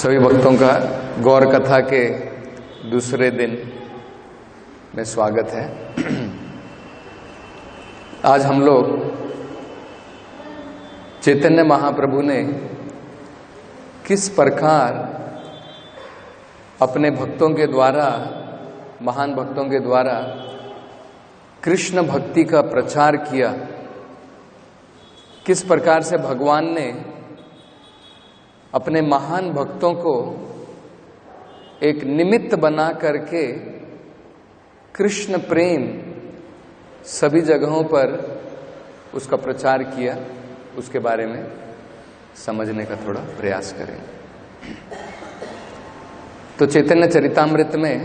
सभी भक्तों का गौर कथा के दूसरे दिन में स्वागत है। आज हम लोग चैतन्य महाप्रभु ने किस प्रकार अपने भक्तों के द्वारा, महान भक्तों के द्वारा कृष्ण भक्ति का प्रचार किया, किस प्रकार से भगवान ने अपने महान भक्तों को एक निमित्त बना करके कृष्ण प्रेम सभी जगहों पर उसका प्रचार किया, उसके बारे में समझने का थोड़ा प्रयास करेंगे। तो चैतन्य चरितामृत में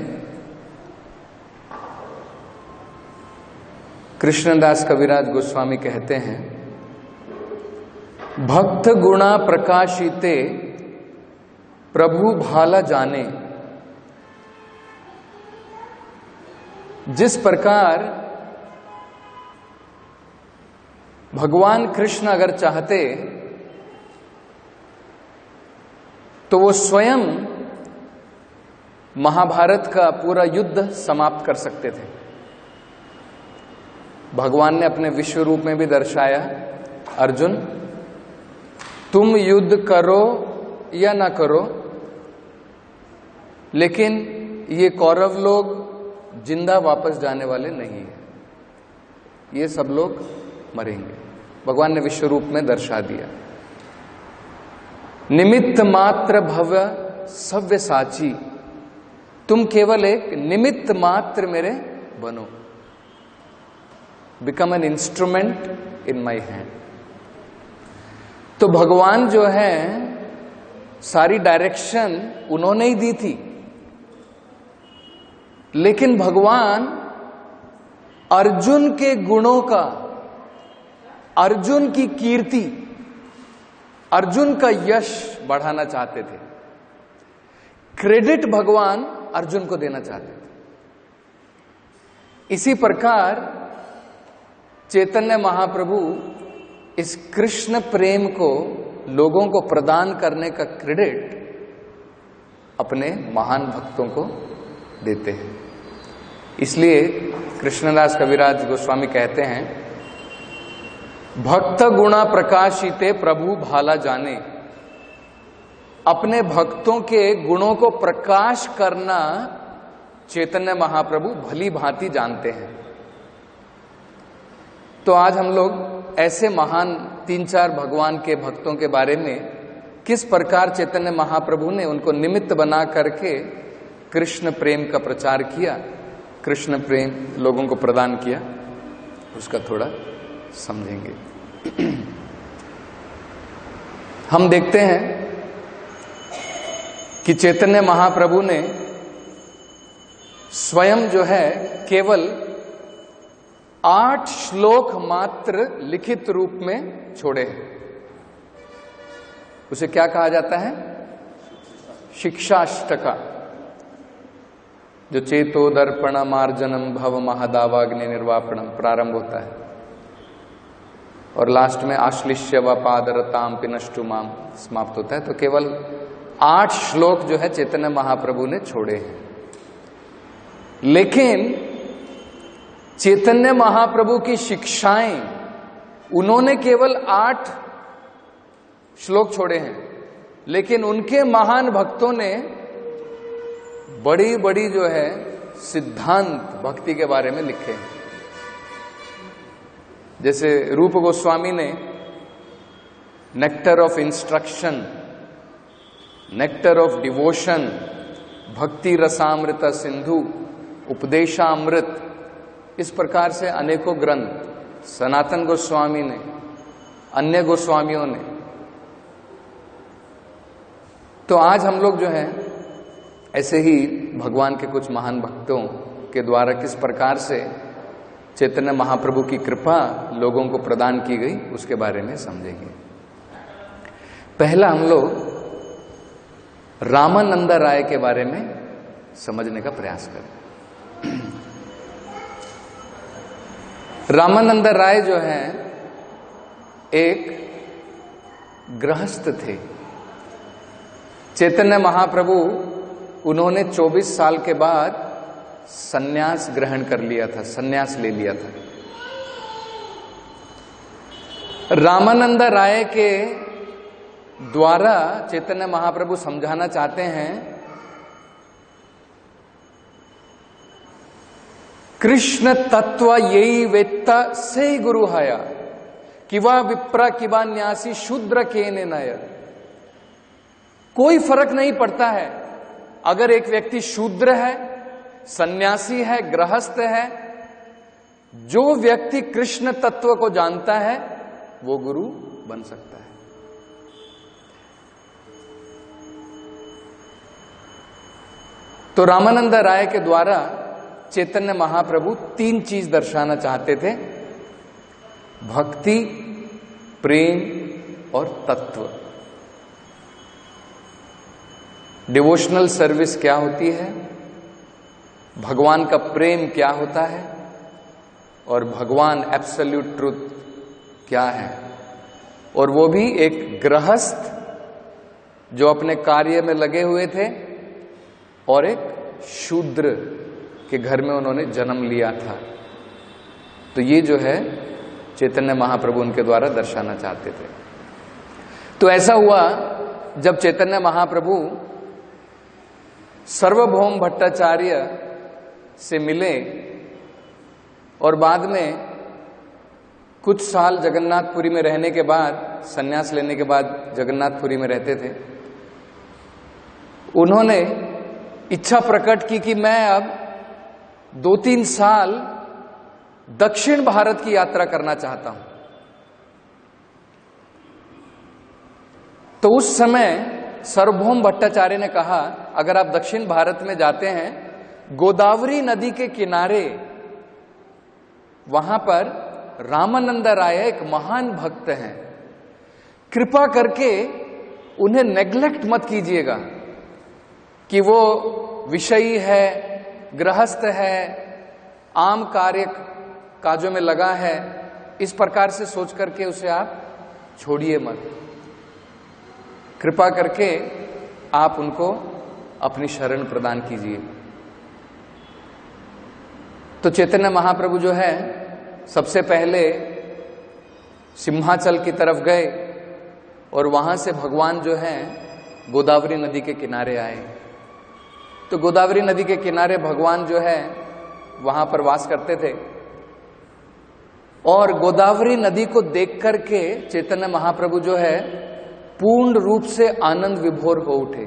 कृष्णदास कविराज गोस्वामी कहते हैं, भक्त गुणा प्रकाशिते प्रभु भाला जाने। जिस प्रकार भगवान कृष्ण अगर चाहते तो वो स्वयं महाभारत का पूरा युद्ध समाप्त कर सकते थे। भगवान ने अपने विश्व रूप में भी दर्शाया, अर्जुन तुम युद्ध करो या ना करो, लेकिन ये कौरव लोग जिंदा वापस जाने वाले नहीं है, ये सब लोग मरेंगे। भगवान ने विश्व रूप में दर्शा दिया। निमित्त मात्र भव सव्य साची, तुम केवल एक निमित्त मात्र मेरे बनो, become an instrument in my hand. तो भगवान जो है सारी डायरेक्शन उन्होंने ही दी थी, लेकिन भगवान अर्जुन के गुणों का, अर्जुन की कीर्ति, अर्जुन का यश बढ़ाना चाहते थे। क्रेडिट भगवान अर्जुन को देना चाहते थे। इसी प्रकार चैतन्य महाप्रभु इस कृष्ण प्रेम को लोगों को प्रदान करने का क्रेडिट अपने महान भक्तों को देते हैं। इसलिए कृष्णदास कविराज गोस्वामी कहते हैं, भक्त गुणा प्रकाशिते प्रभु भाला जाने। अपने भक्तों के गुणों को प्रकाश करना चैतन्य महाप्रभु भली भांति जानते हैं। तो आज हम लोग ऐसे महान 3-4 भगवान के भक्तों के बारे में किस प्रकार चैतन्य महाप्रभु ने उनको निमित्त बना करके कृष्ण प्रेम का प्रचार किया, कृष्ण प्रेम लोगों को प्रदान किया, उसका थोड़ा समझेंगे। हम देखते हैं कि चैतन्य महाप्रभु ने स्वयं जो है केवल 8 श्लोक मात्र लिखित रूप में छोड़े हैं। उसे क्या कहा जाता है? शिक्षाष्टका, जो चेतो दर्पण मार्जनम भव महादावाग्नि निर्वापणम प्रारंभ होता है और लास्ट में आश्लिष्य व पादरताम पिनष्टुमाम समाप्त होता है। तो केवल 8 श्लोक जो है चैतन्य महाप्रभु ने छोड़े हैं। लेकिन चैतन्य महाप्रभु की शिक्षाएं, उन्होंने केवल 8 श्लोक छोड़े हैं, लेकिन उनके महान भक्तों ने बड़ी बड़ी जो है सिद्धांत भक्ति के बारे में लिखे हैं। जैसे रूप गोस्वामी ने nectar of instruction, nectar of devotion, भक्ति रसामृत सिंधु, उपदेशामृत, इस प्रकार से अनेकों ग्रंथ सनातन गोस्वामी ने, अन्य गोस्वामियों ने। तो आज हम लोग जो है ऐसे ही भगवान के कुछ महान भक्तों के द्वारा किस प्रकार से चैतन्य महाप्रभु की कृपा लोगों को प्रदान की गई, उसके बारे में समझेंगे। पहला हम लोग रामानंद राय के बारे में समझने का प्रयास करें। रामानंद राय जो है एक गृहस्थ थे। चैतन्य महाप्रभु उन्होंने 24 साल के बाद सन्यास ग्रहण कर लिया था, सन्यास ले लिया था। रामानंद राय के द्वारा चैतन्य महाप्रभु समझाना चाहते हैं, कृष्ण तत्व यही वेत्ता से गुरु हया, किवा विप्र किवा न्यासी शूद्र के नय। कोई फर्क नहीं पड़ता है अगर एक व्यक्ति शूद्र है, सन्यासी है, गृहस्थ है, जो व्यक्ति कृष्ण तत्व को जानता है वो गुरु बन सकता है। तो रामानंद राय के द्वारा चैतन्य महाप्रभु 3 चीज दर्शाना चाहते थे, भक्ति, प्रेम और तत्व। डिवोशनल सर्विस क्या होती है, भगवान का प्रेम क्या होता है, और भगवान एब्सोल्यूट ट्रुथ क्या है। और वो भी एक गृहस्थ जो अपने कार्य में लगे हुए थे और एक शूद्र के घर में उन्होंने जन्म लिया था। तो ये जो है चैतन्य महाप्रभु उनके द्वारा दर्शाना चाहते थे। तो ऐसा हुआ जब चैतन्य महाप्रभु सर्वभौम भट्टाचार्य से मिले और बाद में कुछ साल जगन्नाथपुरी में रहने के बाद, सन्यास लेने के बाद जगन्नाथपुरी में रहते थे, उन्होंने इच्छा प्रकट की कि मैं अब 2-3 साल दक्षिण भारत की यात्रा करना चाहता हूं। तो उस समय सार्वभौम भट्टाचार्य ने कहा, अगर आप दक्षिण भारत में जाते हैं, गोदावरी नदी के किनारे वहां पर रामानंद राय एक महान भक्त हैं, कृपा करके उन्हें नेग्लेक्ट मत कीजिएगा कि वो विषयी है, गृहस्थ है, आम कार्य काजों में लगा है, इस प्रकार से सोच करके उसे आप छोड़िए मत। कृपा करके आप उनको अपनी शरण प्रदान कीजिए। तो चैतन्य महाप्रभु जो है सबसे पहले सिंहाचल की तरफ गए और वहां से भगवान जो है गोदावरी नदी के किनारे आए। तो गोदावरी नदी के किनारे भगवान जो है वहां पर वास करते थे और गोदावरी नदी को देख करके चैतन्य महाप्रभु जो है पूर्ण रूप से आनंद विभोर हो उठे।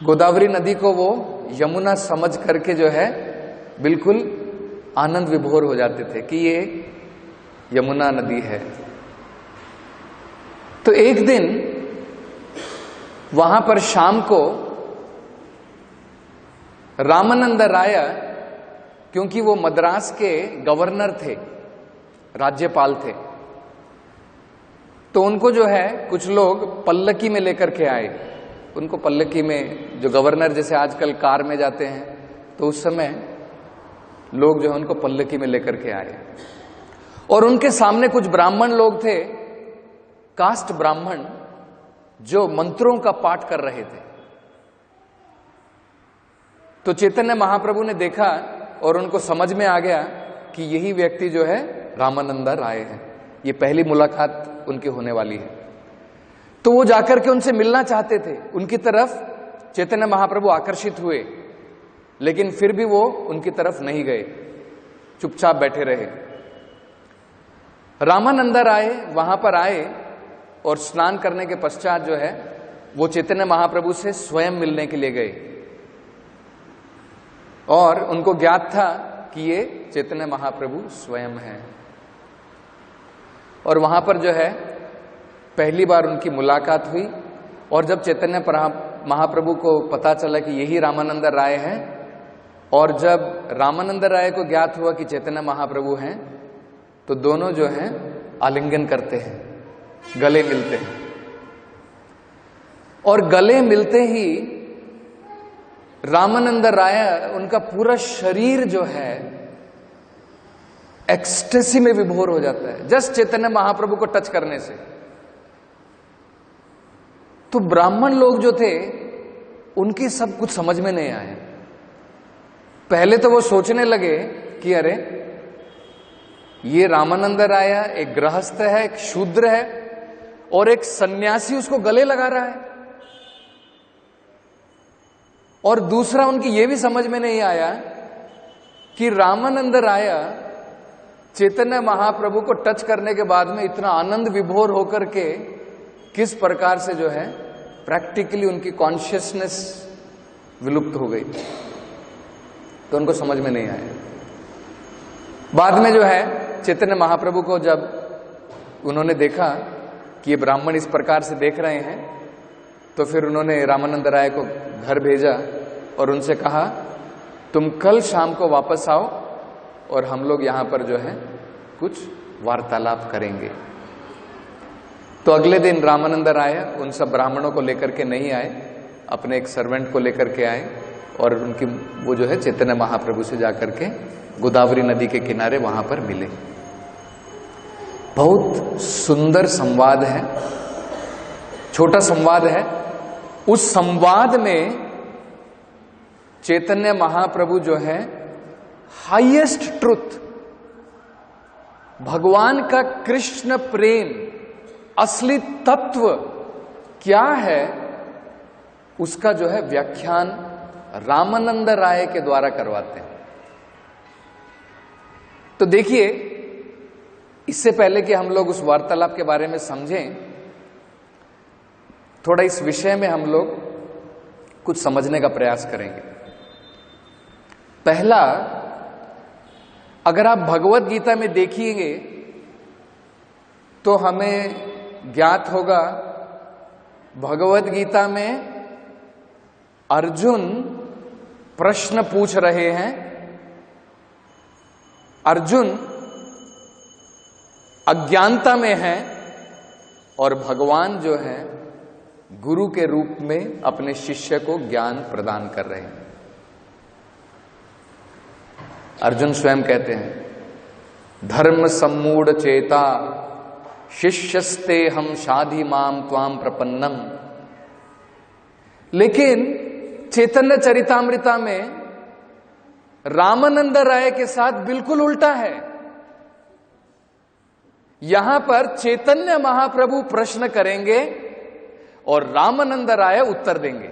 गोदावरी नदी को वो यमुना समझ करके जो है बिल्कुल आनंद विभोर हो जाते थे कि ये यमुना नदी है। तो एक दिन वहां पर शाम को रामानंद राय, क्योंकि वो मद्रास के गवर्नर थे, राज्यपाल थे, तो उनको जो है कुछ लोग पल्लकी में लेकर के आए। उनको पल्लकी में, जो गवर्नर जैसे आजकल कार में जाते हैं, तो उस समय लोग जो है उनको पल्लकी में लेकर के आए और उनके सामने कुछ ब्राह्मण लोग थे, कास्ट ब्राह्मण, जो मंत्रों का पाठ कर रहे थे। तो चैतन्य महाप्रभु ने देखा और उनको समझ में आ गया कि यही व्यक्ति जो है रामानंद राय है, ये पहली मुलाकात उनकी होने वाली है। तो वो जाकर के उनसे मिलना चाहते थे, उनकी तरफ चैतन्य महाप्रभु आकर्षित हुए, लेकिन फिर भी वो उनकी तरफ नहीं गए, चुपचाप बैठे रहे। रामानंद राय वहां पर आए और स्नान करने के पश्चात जो है वो चैतन्य महाप्रभु से स्वयं मिलने के लिए गए और उनको ज्ञात था कि ये चैतन्य महाप्रभु स्वयं हैं। और वहां पर जो है पहली बार उनकी मुलाकात हुई और जब चैतन्य महाप्रभु को पता चला कि यही रामानंद राय हैं और जब रामानंद राय को ज्ञात हुआ कि चैतन्य महाप्रभु हैं, तो दोनों जो हैं आलिंगन करते हैं, गले मिलते हैं। और गले मिलते ही रामानंद राय, उनका पूरा शरीर जो है एक्सटेसी में विभोर हो जाता है जस्ट चैतन्य महाप्रभु को टच करने से। तो ब्राह्मण लोग जो थे उनकी सब कुछ समझ में नहीं आया। पहले तो वो सोचने लगे कि अरे ये रामानंद राय एक गृहस्थ है, एक शूद्र है, और एक सन्यासी उसको गले लगा रहा है। और दूसरा उनकी ये भी समझ में नहीं आया कि रामानंद राय चैतन्य महाप्रभु को टच करने के बाद में इतना आनंद विभोर होकर के किस प्रकार से जो है प्रैक्टिकली उनकी कॉन्शियसनेस विलुप्त हो गई, तो उनको समझ में नहीं आया। बाद में जो है चैतन्य महाप्रभु को जब उन्होंने देखा कि ये ब्राह्मण इस प्रकार से देख रहे हैं, तो फिर उन्होंने रामानंद राय को घर भेजा और उनसे कहा तुम कल शाम को वापस आओ और हम लोग यहां पर जो है कुछ वार्तालाप करेंगे। तो अगले दिन रामानंद राय उन सब ब्राह्मणों को लेकर के नहीं आए, अपने एक सर्वेंट को लेकर के आए और उनकी वो जो है चैतन्य महाप्रभु से जाकर के गोदावरी नदी के किनारे वहां पर मिले। बहुत सुंदर संवाद है, छोटा संवाद है। उस संवाद में चैतन्य महाप्रभु जो है हाईएस्ट ट्रुथ, भगवान का कृष्ण प्रेम असली तत्व क्या है, उसका जो है व्याख्यान रामानंद राय के द्वारा करवाते हैं। तो देखिए, इससे पहले कि हम लोग उस वार्तालाप के बारे में समझें, थोड़ा इस विषय में हम लोग कुछ समझने का प्रयास करेंगे। पहला, अगर आप भगवत गीता में देखिएंगे तो हमें ज्ञात होगा भगवत गीता में अर्जुन प्रश्न पूछ रहे हैं। अर्जुन अज्ञानता में है और भगवान जो है गुरु के रूप में अपने शिष्य को ज्ञान प्रदान कर रहे हैं। अर्जुन स्वयं कहते हैं धर्म सम्मूढ़ चेता शिष्यस्ते हम शाधि माम त्वाम प्रपन्नम। लेकिन चैतन्य चरितामृता में रामानंद राय के साथ बिल्कुल उल्टा है। यहां पर चैतन्य महाप्रभु प्रश्न करेंगे और रामानंद राय उत्तर देंगे।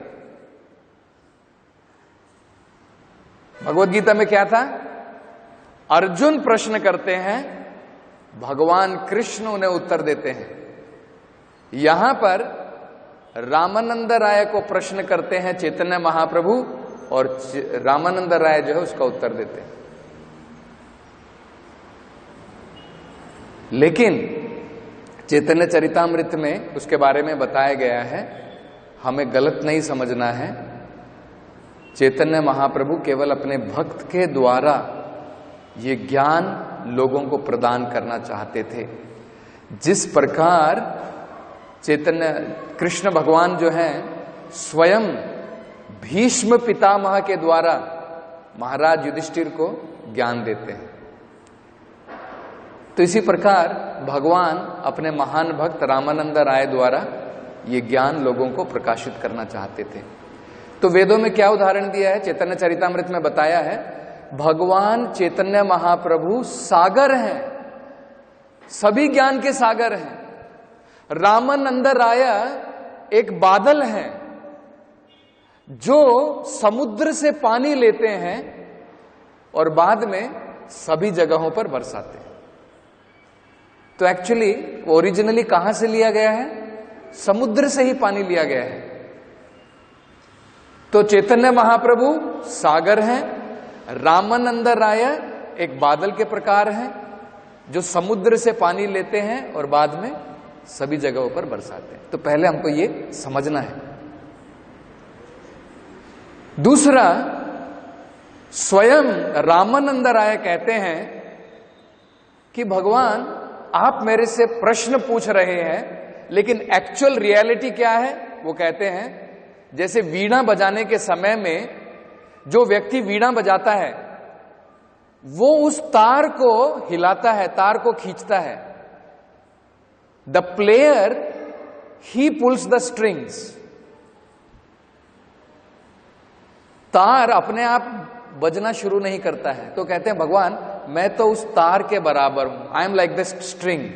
भगवत गीता में क्या था? अर्जुन प्रश्न करते हैं, भगवान कृष्ण उन्हें उत्तर देते हैं। यहां पर रामानंद राय को प्रश्न करते हैं चैतन्य महाप्रभु और रामानंद राय जो है उसका उत्तर देते हैं। लेकिन चैतन्य चरितामृत में उसके बारे में बताया गया है, हमें गलत नहीं समझना है। चैतन्य महाप्रभु केवल अपने भक्त के द्वारा ये ज्ञान लोगों को प्रदान करना चाहते थे। जिस प्रकार चैतन्य कृष्ण भगवान जो है स्वयं भीष्म पितामह के द्वारा महाराज युधिष्ठिर को ज्ञान देते हैं, तो इसी प्रकार भगवान अपने महान भक्त रामानंद राय द्वारा ये ज्ञान लोगों को प्रकाशित करना चाहते थे। तो वेदों में क्या उदाहरण दिया है? चैतन्य चरितामृत में बताया है भगवान चैतन्य महाप्रभु सागर हैं, सभी ज्ञान के सागर हैं। रामानंद राय एक बादल हैं जो समुद्र से पानी लेते हैं और बाद में सभी जगहों पर बरसाते हैं। तो एक्चुअली वो ओरिजिनली कहां से लिया गया है? समुद्र से ही पानी लिया गया है। तो चैतन्य महाप्रभु सागर हैं, रामानंद राय एक बादल के प्रकार हैं जो समुद्र से पानी लेते हैं और बाद में सभी जगहों पर बरसाते हैं। तो पहले हमको ये समझना है। दूसरा, स्वयं रामानंद राय कहते हैं कि भगवान आप मेरे से प्रश्न पूछ रहे हैं, लेकिन एक्चुअल रियलिटी क्या है? वो कहते हैं जैसे वीणा बजाने के समय में जो व्यक्ति वीणा बजाता है वो उस तार को हिलाता है, तार को खींचता है। The player he pulls the strings. तार अपने आप बजना शुरू नहीं करता है। तो कहते हैं भगवान मैं तो उस तार के बराबर हूं, I am like the string.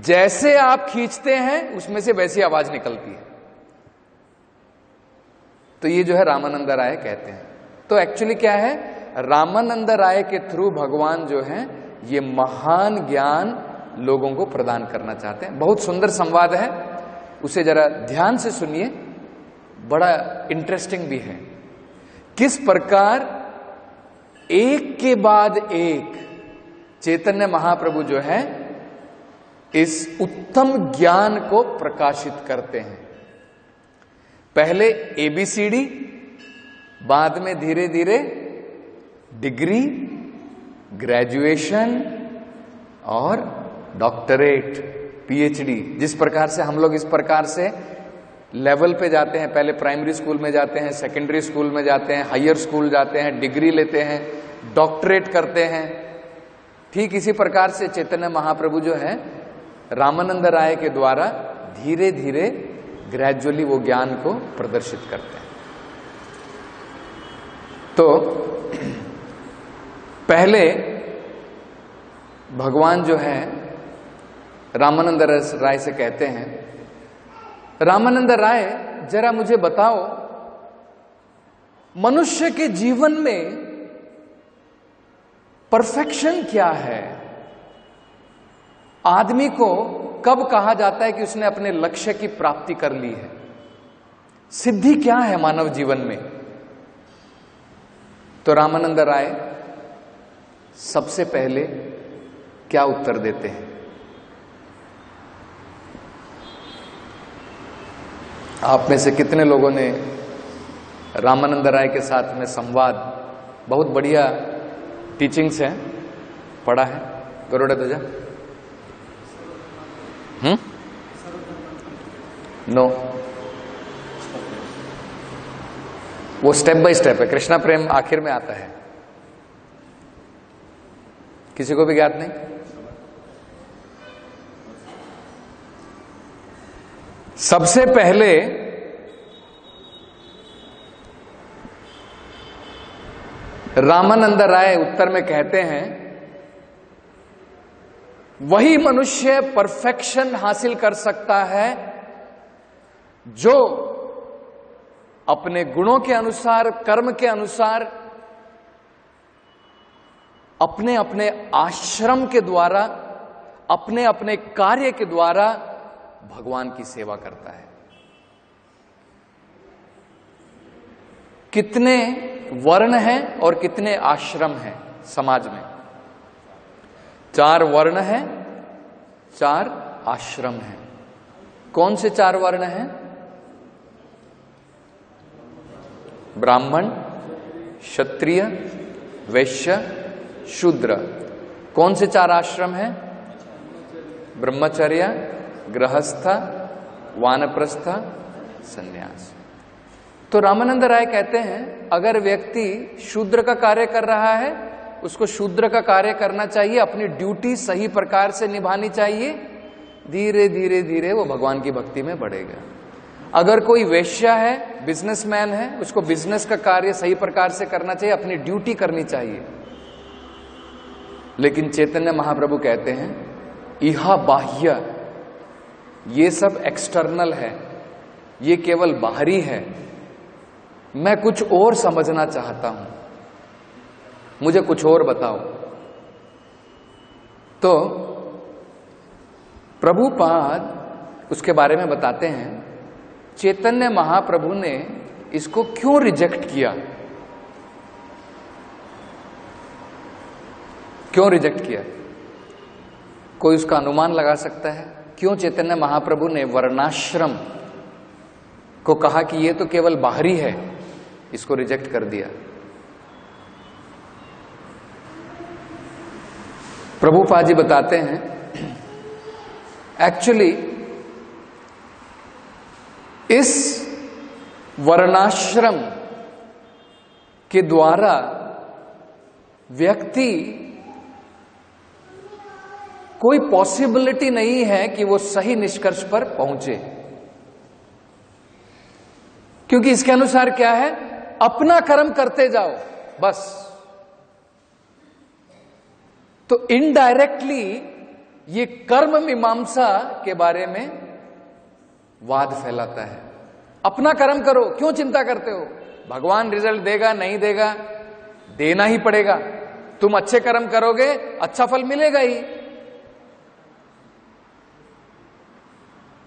जैसे आप खींचते हैं उसमें से वैसी आवाज निकलती है। तो ये जो है रामानंद राय कहते हैं। तो एक्चुअली क्या है, रामानंद राय के थ्रू भगवान जो है ये महान ज्ञान लोगों को प्रदान करना चाहते हैं। बहुत सुंदर संवाद है, उसे जरा ध्यान से सुनिए, बड़ा इंटरेस्टिंग भी है। किस प्रकार एक के बाद एक चैतन्य महाप्रभु जो है इस उत्तम ज्ञान को प्रकाशित करते हैं। पहले ABCD, बाद में धीरे धीरे डिग्री, ग्रेजुएशन और डॉक्टरेट, PhD। जिस प्रकार से हम लोग इस प्रकार से लेवल पे जाते हैं, पहले प्राइमरी स्कूल में जाते हैं, सेकेंडरी स्कूल में जाते हैं, हायर स्कूल जाते हैं, डिग्री लेते हैं, डॉक्टरेट करते हैं, ठीक इसी प्रकार से चैतन्य महाप्रभु जो है रामानंद राय के द्वारा धीरे धीरे ग्रेजुअली वो ज्ञान को प्रदर्शित करते हैं। तो पहले भगवान जो है रामानंद राय से कहते हैं, रामानंद राय जरा मुझे बताओ मनुष्य के जीवन में परफेक्शन क्या है? आदमी को कब कहा जाता है कि उसने अपने लक्ष्य की प्राप्ति कर ली है? सिद्धि क्या है मानव जीवन में? तो रामानंद राय सबसे पहले क्या उत्तर देते हैं? आप में से कितने लोगों ने रामानंद राय के साथ में संवाद, बहुत बढ़िया टीचिंग्स हैं, पढ़ा है? गरुड़ ध्वजा? नो, वो स्टेप बाय स्टेप है। कृष्णा प्रेम आखिर में आता है। किसी को भी ज्ञात नहीं? सबसे पहले रामानंद राय उत्तर में कहते हैं, वही मनुष्य परफेक्शन हासिल कर सकता है जो अपने गुणों के अनुसार, कर्म के अनुसार, अपने अपने आश्रम के द्वारा, अपने अपने कार्य के द्वारा भगवान की सेवा करता है। कितने वर्ण हैं और कितने आश्रम हैं समाज में? 4 वर्ण हैं, 4 आश्रम हैं। कौन से 4 वर्ण हैं? ब्राह्मण, क्षत्रिय, वैश्य, शूद्र। कौन से 4 आश्रम हैं? ब्रह्मचर्य, गृहस्थ, वानप्रस्थ, सन्यास। तो रामानंद राय कहते हैं अगर व्यक्ति शूद्र का कार्य कर रहा है, उसको शूद्र का कार्य करना चाहिए, अपनी ड्यूटी सही प्रकार से निभानी चाहिए, धीरे धीरे धीरे वो भगवान की भक्ति में बढ़ेगा। अगर कोई वैश्य है, बिजनेसमैन है, उसको बिजनेस का कार्य सही प्रकार से करना चाहिए, अपनी ड्यूटी करनी चाहिए। लेकिन चैतन्य महाप्रभु कहते हैं इहा बाह्य, ये सब एक्सटर्नल है, ये केवल बाहरी है, मैं कुछ और समझना चाहता हूं, मुझे कुछ और बताओ। तो प्रभुपाद उसके बारे में बताते हैं, चैतन्य महाप्रभु ने इसको क्यों रिजेक्ट किया? क्यों रिजेक्ट किया? कोई उसका अनुमान लगा सकता है? क्यों चैतन्य महाप्रभु ने वर्णाश्रम को कहा कि ये तो केवल बाहरी है, इसको रिजेक्ट कर दिया? प्रभुपाद जी बताते हैं, एक्चुअली इस वर्णाश्रम के द्वारा व्यक्ति कोई पॉसिबिलिटी नहीं है कि वो सही निष्कर्ष पर पहुंचे। क्योंकि इसके अनुसार क्या है, अपना कर्म करते जाओ बस। तो इनडायरेक्टली ये कर्म मीमांसा के बारे में वाद फैलाता है। अपना कर्म करो, क्यों चिंता करते हो? भगवान रिजल्ट देगा नहीं देगा, देना ही पड़ेगा। तुम अच्छे कर्म करोगे, अच्छा फल मिलेगा ही।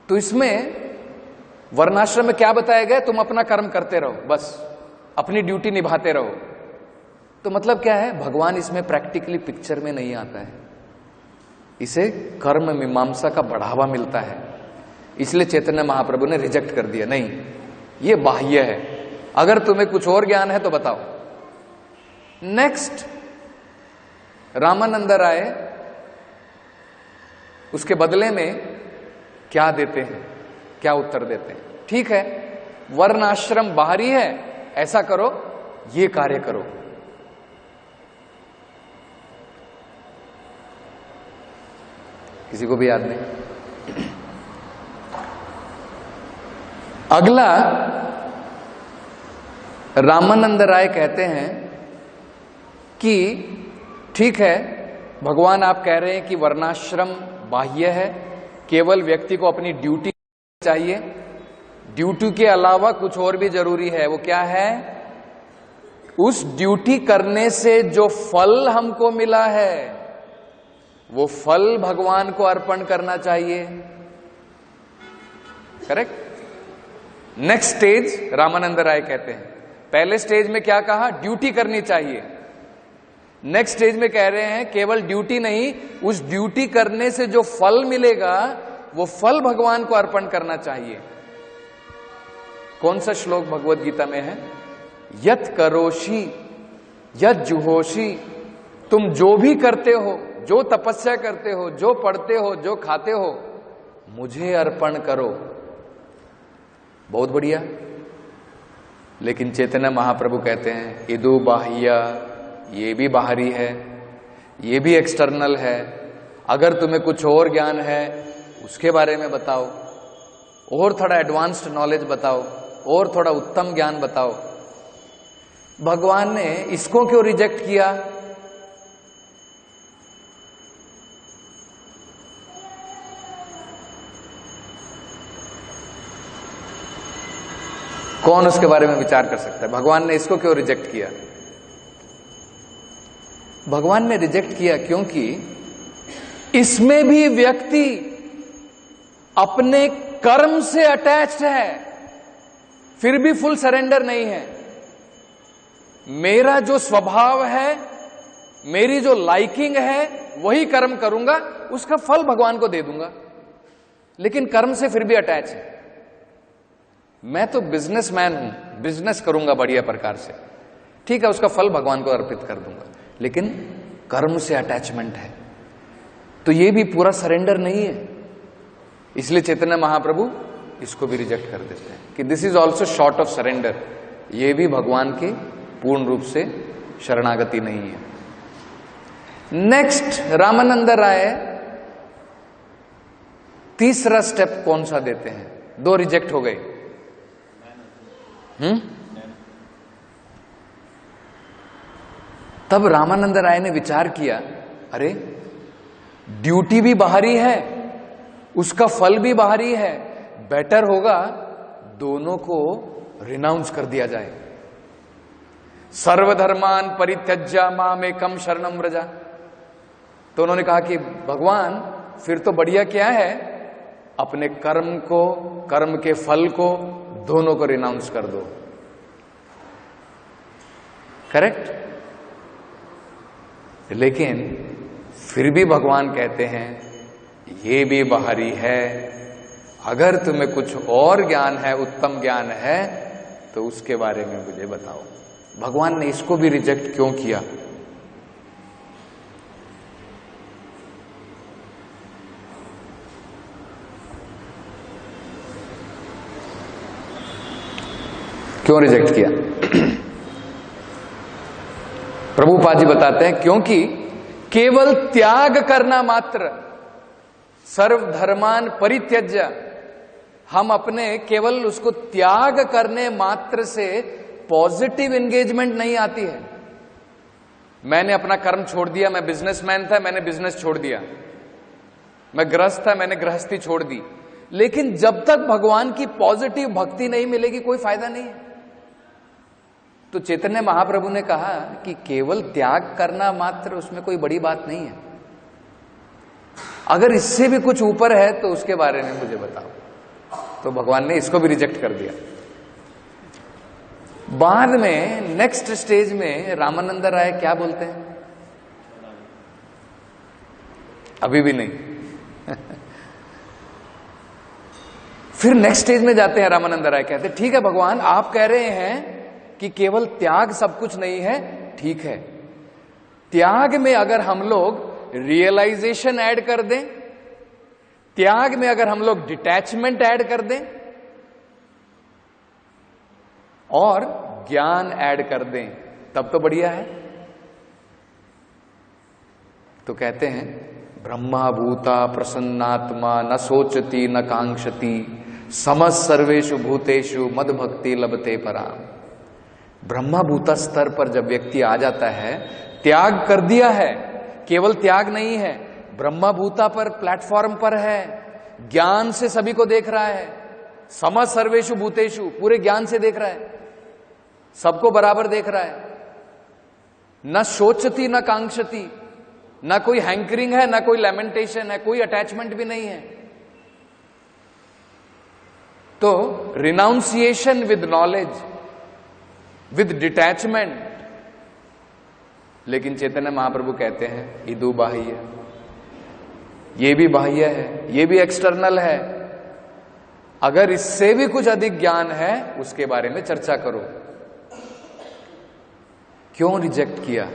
तो इसमें वर्णाश्रम में क्या बताया गया? तुम अपना कर्म करते रहो बस, अपनी ड्यूटी निभाते रहो। तो मतलब क्या है, भगवान इसमें प्रैक्टिकली पिक्चर में नहीं आता है, इसे कर्म मीमांसा का बढ़ावा मिलता है। इसलिए चैतन्य महाप्रभु ने रिजेक्ट कर दिया, नहीं ये बाह्य है, अगर तुम्हें कुछ और ज्ञान है तो बताओ। नेक्स्ट रामानंद राय उसके बदले में क्या देते हैं, क्या उत्तर देते हैं? ठीक है, वर्ण आश्रम बाहरी है, ऐसा करो, ये कार्य करो। किसी को भी याद नहीं? अगला रामानंद राय कहते हैं कि ठीक है, भगवान आप कह रहे हैं कि वर्णाश्रम बाह्य है, केवल व्यक्ति को अपनी ड्यूटी चाहिए, ड्यूटी के अलावा कुछ और भी जरूरी है। वो क्या है? उस ड्यूटी करने से जो फल हमको मिला है वो फल भगवान को अर्पण करना चाहिए। करेक्ट? नेक्स्ट स्टेज रामानंद राय कहते हैं, पहले स्टेज में क्या कहा? ड्यूटी करनी चाहिए। नेक्स्ट स्टेज में कह रहे हैं केवल ड्यूटी नहीं, उस ड्यूटी करने से जो फल मिलेगा वो फल भगवान को अर्पण करना चाहिए। कौन सा श्लोक भगवत गीता में है? यत करोषि यत जुहोषि, तुम जो भी करते हो, जो तपस्या करते हो, जो पढ़ते हो, जो खाते हो, मुझे अर्पण करो। बहुत बढ़िया। लेकिन चैतन्य महाप्रभु कहते हैं इदु बाह्य, ये भी बाहरी है, ये भी एक्सटर्नल है। अगर तुम्हें कुछ और ज्ञान है उसके बारे में बताओ, और थोड़ा एडवांस्ड नॉलेज बताओ, और थोड़ा उत्तम ज्ञान बताओ। भगवान ने इसको क्यों रिजेक्ट किया? कौन उसके बारे में विचार कर सकता है? भगवान ने इसको क्यों रिजेक्ट किया? भगवान ने रिजेक्ट किया क्योंकि इसमें भी व्यक्ति अपने कर्म से अटैच्ड है, फिर भी फुल सरेंडर नहीं है। मेरा जो स्वभाव है, मेरी जो लाइकिंग है, वही कर्म करूंगा, उसका फल भगवान को दे दूंगा, लेकिन कर्म से फिर भी अटैच है। मैं तो बिजनेसमैन हूं, बिजनेस करूंगा बढ़िया प्रकार से, ठीक है, उसका फल भगवान को अर्पित कर दूंगा, लेकिन कर्म से अटैचमेंट है, तो ये भी पूरा सरेंडर नहीं है। इसलिए चैतन्य महाप्रभु इसको भी रिजेक्ट कर देते हैं कि this is also short of surrender, ये भी भगवान के पूर्ण रूप से शरणागति नहीं है। नेक्स्ट रामानंद राय तीसरा स्टेप कौन सा देते हैं? दो रिजेक्ट हो गए। तब रामानंद राय ने विचार किया, अरे ड्यूटी भी बाहरी है, उसका फल भी बाहरी है, बेटर होगा दोनों को रिनाउंस कर दिया जाए। सर्वधर्मान परित्यज्य मामेकं शरणं व्रज। तो उन्होंने कहा कि भगवान फिर तो बढ़िया क्या है, अपने कर्म को, कर्म के फल को, दोनों को रिनाउंस कर दो। करेक्ट? लेकिन फिर भी भगवान कहते हैं ये भी बाहरी है, अगर तुम्हें कुछ और ज्ञान है, उत्तम ज्ञान है, तो उसके बारे में मुझे बताओ। भगवान ने इसको भी रिजेक्ट क्यों किया? क्यों रिजेक्ट किया? प्रभुपाद जी बताते हैं क्योंकि केवल त्याग करना मात्र, सर्वधर्मान परित्यज्य, हम अपने केवल उसको त्याग करने मात्र से पॉजिटिव एंगेजमेंट नहीं आती है। मैंने अपना कर्म छोड़ दिया, मैं बिजनेसमैन था, मैंने बिजनेस छोड़ दिया, मैं गृहस्थ था, मैंने गृहस्थी छोड़ दी, लेकिन जब तक भगवान की पॉजिटिव भक्ति नहीं मिलेगी कोई फायदा नहीं है। तो चैतन्य महाप्रभु ने कहा कि केवल त्याग करना मात्र, उसमें कोई बड़ी बात नहीं है, अगर इससे भी कुछ ऊपर है तो उसके बारे में मुझे बताओ। तो भगवान ने इसको भी रिजेक्ट कर दिया। बाद में नेक्स्ट स्टेज में रामानंद राय क्या बोलते हैं? अभी भी नहीं। फिर नेक्स्ट स्टेज में जाते हैं, रामानंद राय कहते हैं ठीक है भगवान, आप कह रहे हैं कि केवल त्याग सब कुछ नहीं है, ठीक है, त्याग में अगर हम लोग रियलाइजेशन ऐड कर दें, त्याग में अगर हम लोग डिटैचमेंट ऐड कर दें और ज्ञान ऐड कर दें तब तो बढ़िया है। तो कहते हैं ब्रह्मा भूता प्रसन्नात्मा न सोचती न कांक्षति समः सर्वेषु भूतेषु मद भक्ति लभते पराम। ब्रह्मा भूता स्तर पर जब व्यक्ति आ जाता है, त्याग कर दिया है, केवल त्याग नहीं है, ब्रह्मा भूता पर प्लेटफॉर्म पर है, ज्ञान से सभी को देख रहा है, समः सर्वेषु भूतेषु पूरे ज्ञान से देख रहा है, सबको बराबर देख रहा है, न सोचती न कांक्षती, न कोई हैंकरिंग है, न कोई लैमेंटेशन है, कोई अटैचमेंट भी नहीं है। तो renunciation with knowledge, with detachment. लेकिन चैतन्य महाप्रभु कहते हैं इदु बाह्य, ये भी बाह्य है, ये भी एक्सटर्नल है, अगर इससे भी कुछ अधिक ज्ञान है उसके बारे में चर्चा करो। क्यों रिजेक्ट किया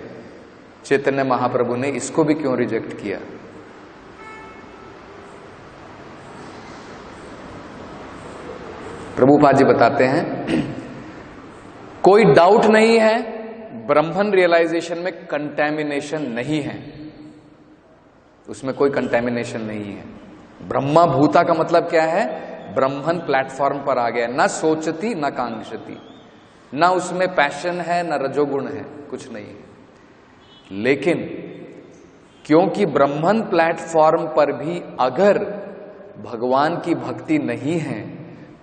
चैतन्य महाप्रभु ने? इसको भी क्यों रिजेक्ट किया? प्रभुपाद जी बताते हैं कोई डाउट नहीं है, ब्रह्मन रियलाइजेशन में कंटैमिनेशन नहीं है, उसमें कोई कंटैमिनेशन नहीं है। ब्रह्मा भूता का मतलब क्या है? ब्रह्मन प्लेटफॉर्म पर आ गया, ना सोचती ना कांक्षती, ना उसमें पैशन है ना रजोगुण है, कुछ नहीं है। लेकिन क्योंकि ब्रह्मन प्लेटफॉर्म पर भी अगर भगवान की भक्ति नहीं है,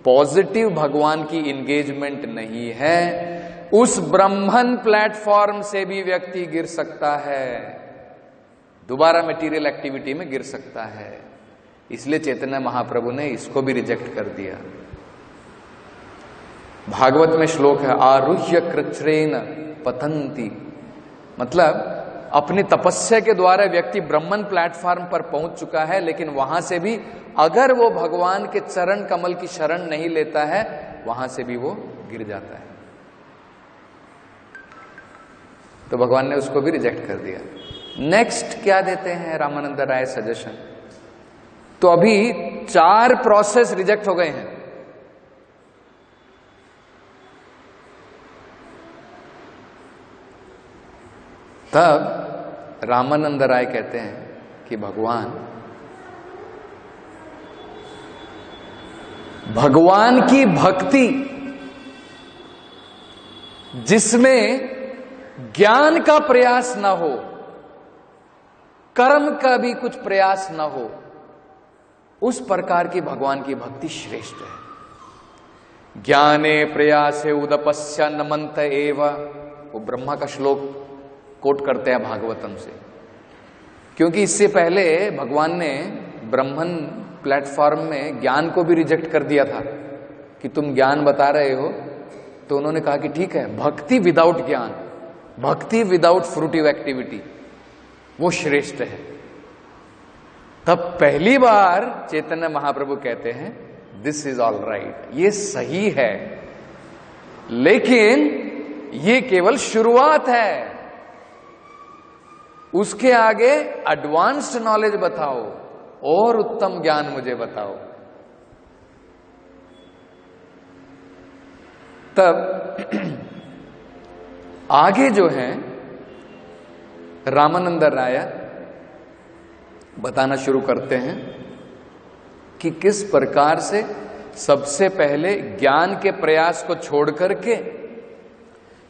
पॉजिटिव भगवान की इंगेजमेंट नहीं है, उस ब्रह्मन प्लेटफॉर्म से भी व्यक्ति गिर सकता है, दोबारा मटेरियल एक्टिविटी में गिर सकता है। इसलिए चैतन्य महाप्रभु ने इसको भी रिजेक्ट कर दिया। भागवत में श्लोक है आरुह्य कृच्छ्रेण पतंती, मतलब अपनी तपस्या के द्वारा व्यक्ति ब्रह्मन प्लेटफॉर्म पर पहुंच चुका है, लेकिन वहां से भी अगर वो भगवान के चरण कमल की शरण नहीं लेता है, वहां से भी वो गिर जाता है। तो भगवान ने उसको भी रिजेक्ट कर दिया। नेक्स्ट क्या देते हैं रामानंद राय सजेशन? तो अभी 4 प्रोसेस रिजेक्ट हो गए हैं। तब रामानंद राय कहते हैं कि भगवान की भक्ति जिसमें ज्ञान का प्रयास ना हो, कर्म का भी कुछ प्रयास ना हो, उस प्रकार की भगवान की भक्ति श्रेष्ठ है। ज्ञाने प्रयासे उदपस्य नमंत एव, वो ब्रह्मा का श्लोक कोट करते हैं भागवतम से, क्योंकि इससे पहले भगवान ने ब्रह्मन प्लेटफॉर्म में ज्ञान को भी रिजेक्ट कर दिया था कि तुम ज्ञान बता रहे हो। तो उन्होंने कहा कि ठीक है, भक्ति विदाउट ज्ञान, भक्ति विदाउट फ्रूटिव एक्टिविटी, वो श्रेष्ठ है। तब पहली बार चैतन्य महाप्रभु कहते हैं दिस इज ऑल राइट, ये सही है, लेकिन ये केवल शुरुआत है, उसके आगे एडवांस्ड नॉलेज बताओ और उत्तम ज्ञान मुझे बताओ। तब आगे जो है रामानंद राय बताना शुरू करते हैं कि किस प्रकार से सबसे पहले ज्ञान के प्रयास को छोड़ करके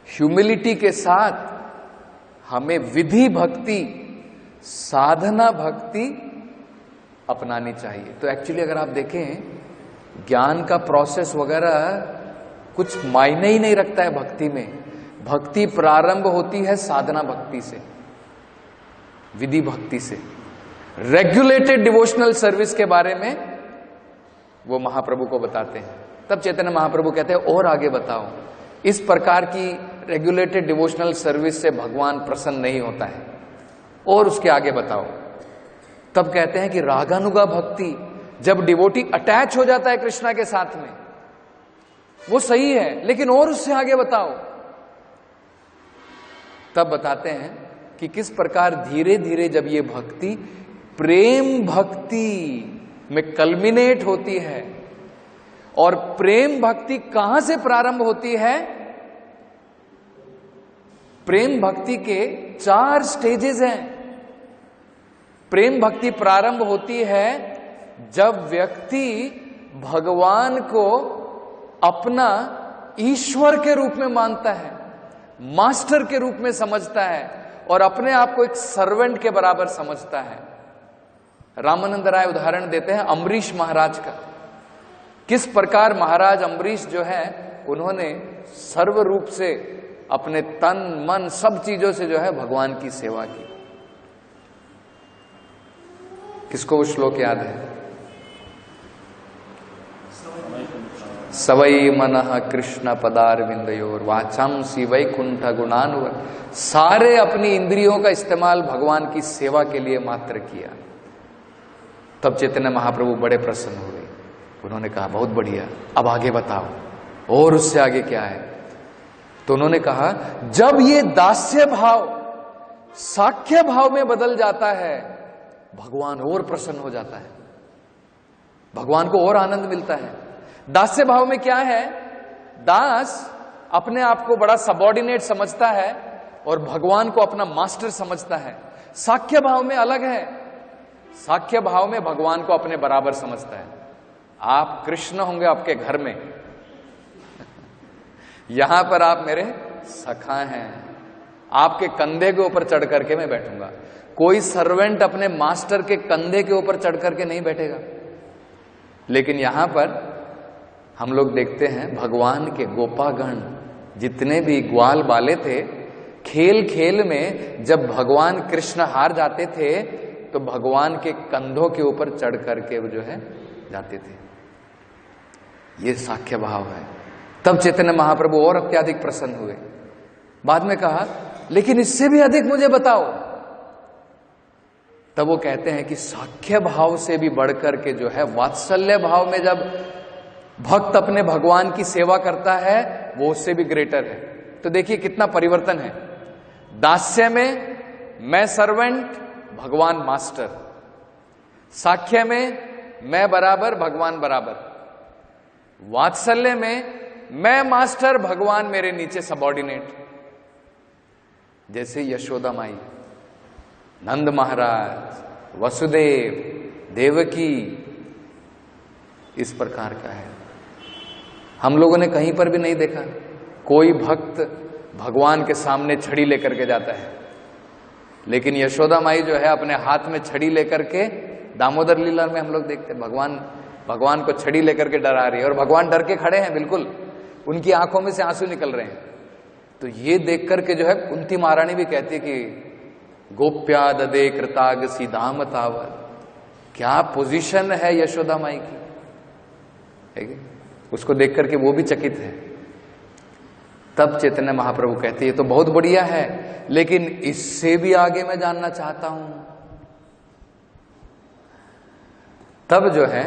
ह्यूमिलिटी के साथ हमें विधि भक्ति, साधना भक्ति अपनानी चाहिए। तो एक्चुअली अगर आप देखें, ज्ञान का प्रोसेस वगैरह कुछ मायने ही नहीं रखता है भक्ति में। भक्ति प्रारंभ होती है साधना भक्ति से, विधि भक्ति से। रेगुलेटेड डिवोशनल सर्विस के बारे में वो महाप्रभु को बताते हैं। तब चैतन्य महाप्रभु कहते हैं और आगे बताओ, इस प्रकार की रेगुलेटेड डिवोशनल सर्विस से भगवान प्रसन्न नहीं होता है, और उसके आगे बताओ। तब कहते हैं कि रागानुगा भक्ति, जब डिवोटी अटैच हो जाता है कृष्णा के साथ में, वो सही है, लेकिन और उससे आगे बताओ। तब बताते हैं कि किस प्रकार धीरे धीरे जब ये भक्ति प्रेम भक्ति में कल्मिनेट होती है। और प्रेम भक्ति कहां से प्रारंभ होती है? प्रेम भक्ति के 4 स्टेजेस हैं। प्रेम भक्ति प्रारंभ होती है जब व्यक्ति भगवान को अपना ईश्वर के रूप में मानता है, मास्टर के रूप में समझता है, और अपने आप को एक सर्वेंट के बराबर समझता है। रामानंद राय उदाहरण देते हैं अम्बरीश महाराज का। किस प्रकार महाराज अम्बरीश जो है, उन्होंने सर्व रूप से अपने तन मन सब चीजों से जो है भगवान की सेवा की। किसको वो श्लोक याद है? सवई मनः कृष्ण पदारविंदयोर वाचांसी वैकुंठ गुणानुवर। सारे अपनी इंद्रियों का इस्तेमाल भगवान की सेवा के लिए मात्र किया। तब चैतन्य महाप्रभु बड़े प्रसन्न हो गए। उन्होंने कहा बहुत बढ़िया, अब आगे बताओ, और उससे आगे क्या है? तो उन्होंने कहा जब ये दास्य भाव साख्य भाव में बदल जाता है, भगवान और प्रसन्न हो जाता है, भगवान को और आनंद मिलता है। दास्य भाव में क्या है? दास अपने आप को बड़ा सबऑर्डिनेट समझता है और भगवान को अपना मास्टर समझता है। साख्य भाव में अलग है। साख्य भाव में भगवान को अपने बराबर समझता है। आप कृष्ण होंगे आपके घर में, यहां पर आप मेरे सखा हैं, आपके कंधे के ऊपर चढ़ करके मैं बैठूंगा। कोई सर्वेंट अपने मास्टर के कंधे के ऊपर चढ़ करके नहीं बैठेगा। लेकिन यहां पर हम लोग देखते हैं भगवान के गोपागण जितने भी ग्वाल बाले थे, खेल खेल में जब भगवान कृष्ण हार जाते थे तो भगवान के कंधों के ऊपर चढ़ करके वो जो है जाते थे। ये साख्य भाव है। तब चैतन्य महाप्रभु और अत्यधिक प्रसन्न हुए। बाद में कहा लेकिन इससे भी अधिक मुझे बताओ। तब वो कहते हैं कि साख्य भाव से भी बढ़कर के जो है वात्सल्य भाव में जब भक्त अपने भगवान की सेवा करता है, वो उससे भी ग्रेटर है। तो देखिए कितना परिवर्तन है। दास्य में मैं सर्वेंट, भगवान मास्टर। साख्य में मैं बराबर, भगवान बराबर। वात्सल्य में मैं मास्टर, भगवान मेरे नीचे सबऑर्डिनेट। जैसे यशोदा माई, नंद महाराज, वसुदेव, देवकी, इस प्रकार का है। हम लोगों ने कहीं पर भी नहीं देखा कोई भक्त भगवान के सामने छड़ी लेकर के जाता है। लेकिन यशोदा माई जो है अपने हाथ में छड़ी लेकर के, दामोदर लीला में हम लोग देखते हैं भगवान को छड़ी लेकर के डरा रही है और भगवान डर के खड़े हैं, बिल्कुल उनकी आंखों में से आंसू निकल रहे हैं। तो ये देख करके जो है कुंती महारानी भी कहती है कि गोप्या ददे कृताग सीधाम तावत। क्या पोजीशन है यशोदा माई की, है कि? उसको देख करके वो भी चकित है। तब चैतन्य महाप्रभु कहते हैं ये तो बहुत बढ़िया है, लेकिन इससे भी आगे मैं जानना चाहता हूं। तब जो है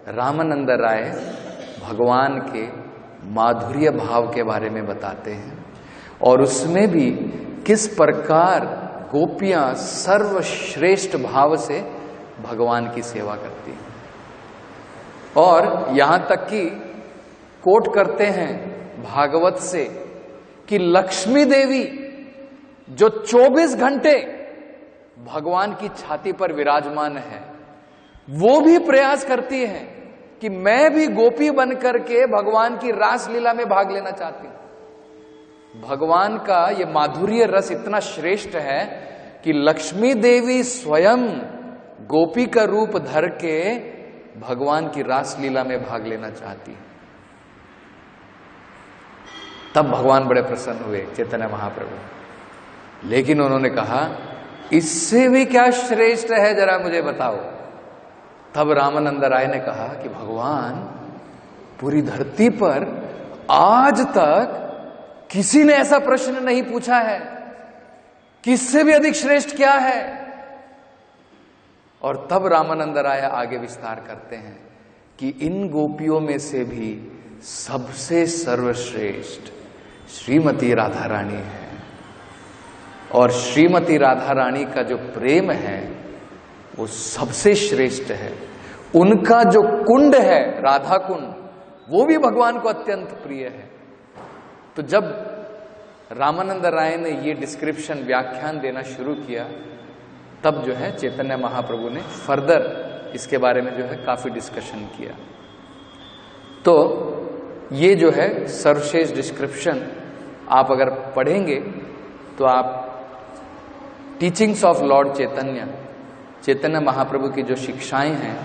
रामानंद राय भगवान के माधुर्य भाव के बारे में बताते हैं, और उसमें भी किस प्रकार गोपियां सर्वश्रेष्ठ भाव से भगवान की सेवा करती हैं। और यहां तक कि कोट करते हैं भागवत से कि लक्ष्मी देवी जो 24 घंटे भगवान की छाती पर विराजमान है, वो भी प्रयास करती है कि मैं भी गोपी बन करके भगवान की रासलीला में भाग लेना चाहती हूं। भगवान का ये माधुर्य रस इतना श्रेष्ठ है कि लक्ष्मी देवी स्वयं गोपी का रूप धर के भगवान की रासलीला में भाग लेना चाहती है। तब भगवान बड़े प्रसन्न हुए चैतन्य महाप्रभु। लेकिन उन्होंने कहा इससे भी क्या श्रेष्ठ है, जरा मुझे बताओ। तब रामानंद राय ने कहा कि भगवान, पूरी धरती पर आज तक किसी ने ऐसा प्रश्न नहीं पूछा है कि इससे भी अधिक श्रेष्ठ क्या है। और तब रामानंद राय आगे विस्तार करते हैं कि इन गोपियों में से भी सबसे सर्वश्रेष्ठ श्रीमती राधा रानी है। और श्रीमती राधा रानी का जो प्रेम है वो सबसे श्रेष्ठ है। उनका जो कुंड है राधा कुंड, वो भी भगवान को अत्यंत प्रिय है। तो जब रामानंद राय ने ये डिस्क्रिप्शन व्याख्यान देना शुरू किया, तब जो है चैतन्य महाप्रभु ने फर्दर इसके बारे में जो है काफी डिस्कशन किया। तो ये जो है सर्वश्रेष्ठ डिस्क्रिप्शन आप अगर पढ़ेंगे तो आप टीचिंग्स ऑफ लॉर्ड चैतन्य, चैतन्य महाप्रभु की जो शिक्षाएं हैं,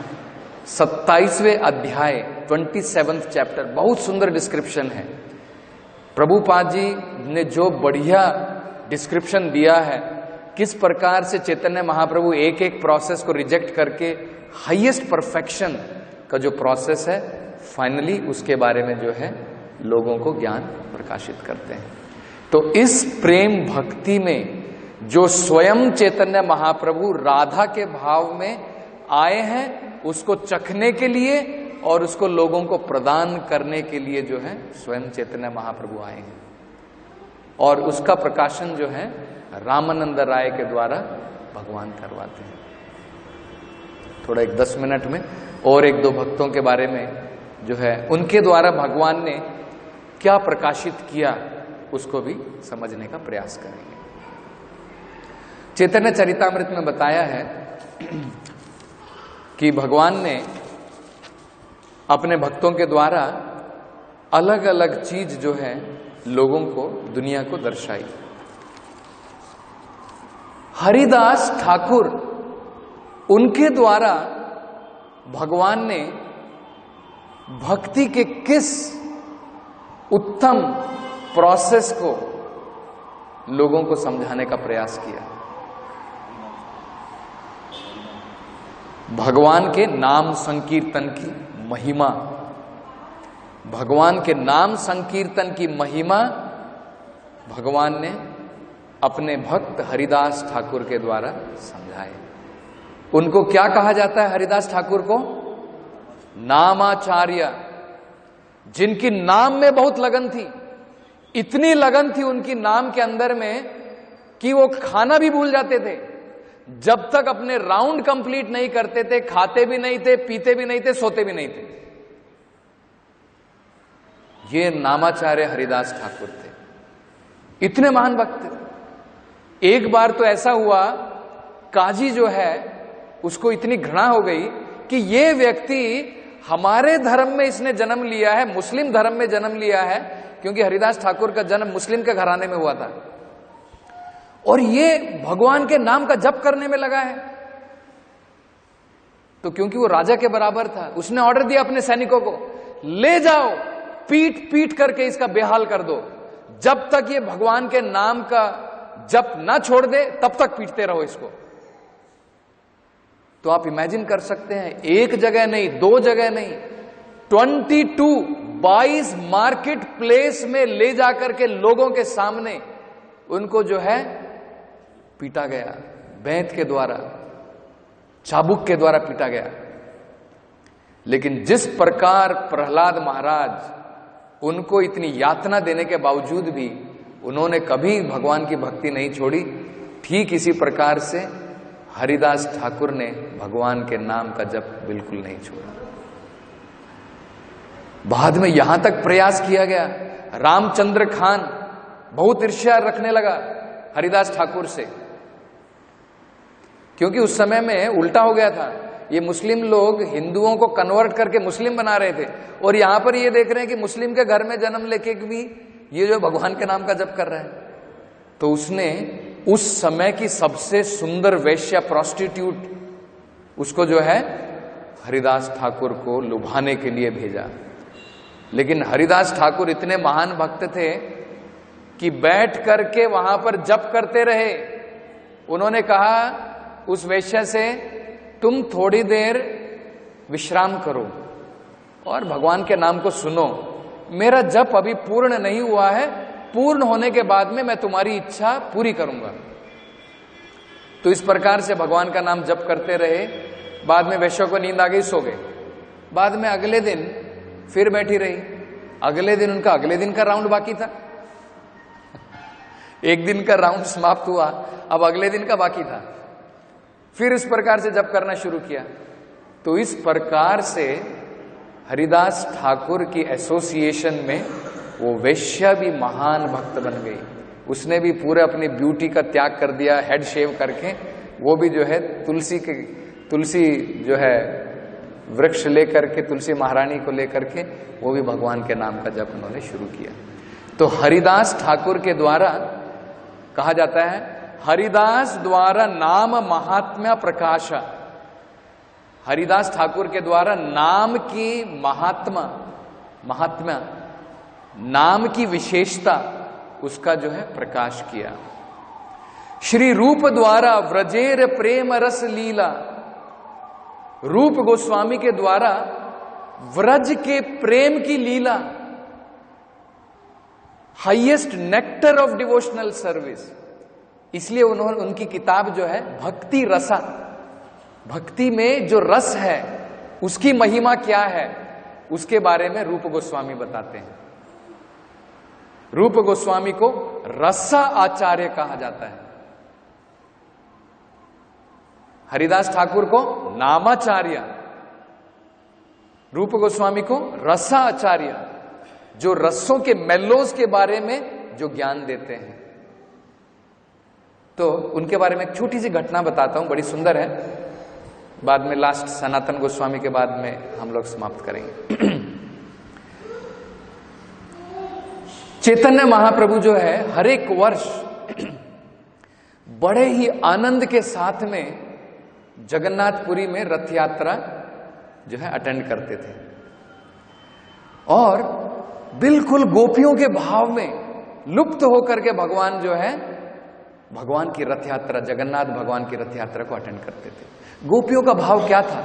27वें अध्याय 27th चैप्टर, बहुत सुंदर डिस्क्रिप्शन है। प्रभुपाद जी ने जो बढ़िया डिस्क्रिप्शन दिया है, किस प्रकार से चैतन्य महाप्रभु एक एक प्रोसेस को रिजेक्ट करके हाईएस्ट परफेक्शन का जो प्रोसेस है, फाइनली उसके बारे में जो है लोगों को ज्ञान प्रकाशित करते हैं। तो इस प्रेम भक्ति में जो स्वयं चैतन्य महाप्रभु राधा के भाव में आए हैं, उसको चखने के लिए और उसको लोगों को प्रदान करने के लिए जो है स्वयं चैतन्य महाप्रभु आए हैं। और उसका प्रकाशन जो है रामानंद राय के द्वारा भगवान करवाते हैं। थोड़ा एक 10 मिनट में और एक दो भक्तों के बारे में जो है उनके द्वारा भगवान ने क्या प्रकाशित किया, उसको भी समझने का प्रयास करेंगे। चैतन्य चरितामृत में बताया है कि भगवान ने अपने भक्तों के द्वारा अलग अलग चीज जो है लोगों को, दुनिया को दर्शाई। हरिदास ठाकुर, उनके द्वारा भगवान ने भक्ति के किस उत्तम प्रोसेस को लोगों को समझाने का प्रयास किया। भगवान के नाम संकीर्तन की महिमा, भगवान के नाम संकीर्तन की महिमा भगवान ने अपने भक्त हरिदास ठाकुर के द्वारा समझाए। उनको क्या कहा जाता है हरिदास ठाकुर को? नामाचार्य। जिनकी नाम में बहुत लगन थी, इतनी लगन थी उनकी नाम के अंदर में कि वो खाना भी भूल जाते थे। जब तक अपने राउंड कंप्लीट नहीं करते थे, खाते भी नहीं थे, पीते भी नहीं थे, सोते भी नहीं थे। ये नामाचार्य हरिदास ठाकुर थे, इतने महान भक्त थे। एक बार तो ऐसा हुआ, काजी जो है उसको इतनी घृणा हो गई कि ये व्यक्ति हमारे धर्म में इसने जन्म लिया है, मुस्लिम धर्म में जन्म लिया है, क्योंकि हरिदास ठाकुर का जन्म मुस्लिम के घराने में हुआ था, और ये भगवान के नाम का जप करने में लगा है। तो क्योंकि वो राजा के बराबर था, उसने ऑर्डर दिया अपने सैनिकों को, ले जाओ, पीट पीट करके इसका बेहाल कर दो। जब तक ये भगवान के नाम का जप ना छोड़ दे, तब तक पीटते रहो इसको। तो आप इमेजिन कर सकते हैं, एक जगह नहीं, दो जगह नहीं, 22 मार्केट प्लेस में ले जाकर के लोगों के सामने उनको जो है पीटा गया, बेंत के द्वारा, चाबुक के द्वारा पीटा गया। लेकिन जिस प्रकार प्रहलाद महाराज, उनको इतनी यातना देने के बावजूद भी उन्होंने कभी भगवान की भक्ति नहीं छोड़ी, ठीक इसी प्रकार से हरिदास ठाकुर ने भगवान के नाम का जप बिल्कुल नहीं छोड़ा। बाद में यहां तक प्रयास किया गया, रामचंद्र खान बहुत ईर्ष्या रखने लगा हरिदास ठाकुर से, क्योंकि उस समय में उल्टा हो गया था। ये मुस्लिम लोग हिंदुओं को कन्वर्ट करके मुस्लिम बना रहे थे, और यहां पर ये देख रहे हैं कि मुस्लिम के घर में जन्म लेके भी ये जो भगवान के नाम का जप कर रहा है। तो उसने उस समय की सबसे सुंदर वेश्या प्रोस्टिट्यूट उसको जो है हरिदास ठाकुर को लुभाने के लिए भेजा। लेकिन हरिदास ठाकुर इतने महान भक्त थे कि बैठ करके वहां पर जप करते रहे। उन्होंने कहा उस वेश्या से, तुम थोड़ी देर विश्राम करो और भगवान के नाम को सुनो, मेरा जप अभी पूर्ण नहीं हुआ है, पूर्ण होने के बाद में मैं तुम्हारी इच्छा पूरी करूंगा। तो इस प्रकार से भगवान का नाम जप करते रहे। बाद में वेश्या को नींद आ गई, सो गए। बाद में अगले दिन फिर बैठी रही। अगले दिन उनका अगले दिन का राउंड बाकी था। एक दिन का राउंड समाप्त हुआ, अब अगले दिन का बाकी था। फिर इस प्रकार से जप करना शुरू किया। तो इस प्रकार से हरिदास ठाकुर की एसोसिएशन में वो वेश्या भी महान भक्त बन गई। उसने भी पूरे अपनी ब्यूटी का त्याग कर दिया, हेड शेव करके। वो भी जो है तुलसी जो है वृक्ष लेकर के, तुलसी महारानी को लेकर के वो भी भगवान के नाम का जप उन्होंने शुरू किया। तो हरिदास ठाकुर के द्वारा कहा जाता है, हरिदास द्वारा नाम महात्म्य प्रकाशा। हरिदास ठाकुर के द्वारा नाम की महात्म्य, नाम की विशेषता, उसका जो है प्रकाश किया। श्री रूप द्वारा व्रजेर प्रेम रस लीला। रूप गोस्वामी के द्वारा व्रज के प्रेम की लीला, highest nectar of devotional service. इसलिए उन्होंने उनकी किताब जो है भक्ति रसा, भक्ति में जो रस है उसकी महिमा क्या है, उसके बारे में रूप गोस्वामी बताते हैं। रूप गोस्वामी को रसा आचार्य कहा जाता है, हरिदास ठाकुर को नामाचार्य, रूप गोस्वामी को रसा आचार्य, जो रसों के मेलोज के बारे में जो ज्ञान देते हैं। तो उनके बारे में एक छोटी सी घटना बताता हूं, बड़ी सुंदर है। बाद में लास्ट सनातन गोस्वामी के बाद में हम लोग समाप्त करेंगे। चैतन्य महाप्रभु जो है हर एक वर्ष बड़े ही आनंद के साथ में जगन्नाथपुरी में रथ यात्रा जो है अटेंड करते थे, और बिल्कुल गोपियों के भाव में लुप्त होकर के भगवान जो है भगवान की रथ यात्रा, जगन्नाथ भगवान की रथ यात्रा को अटेंड करते थे। गोपियों का भाव क्या था?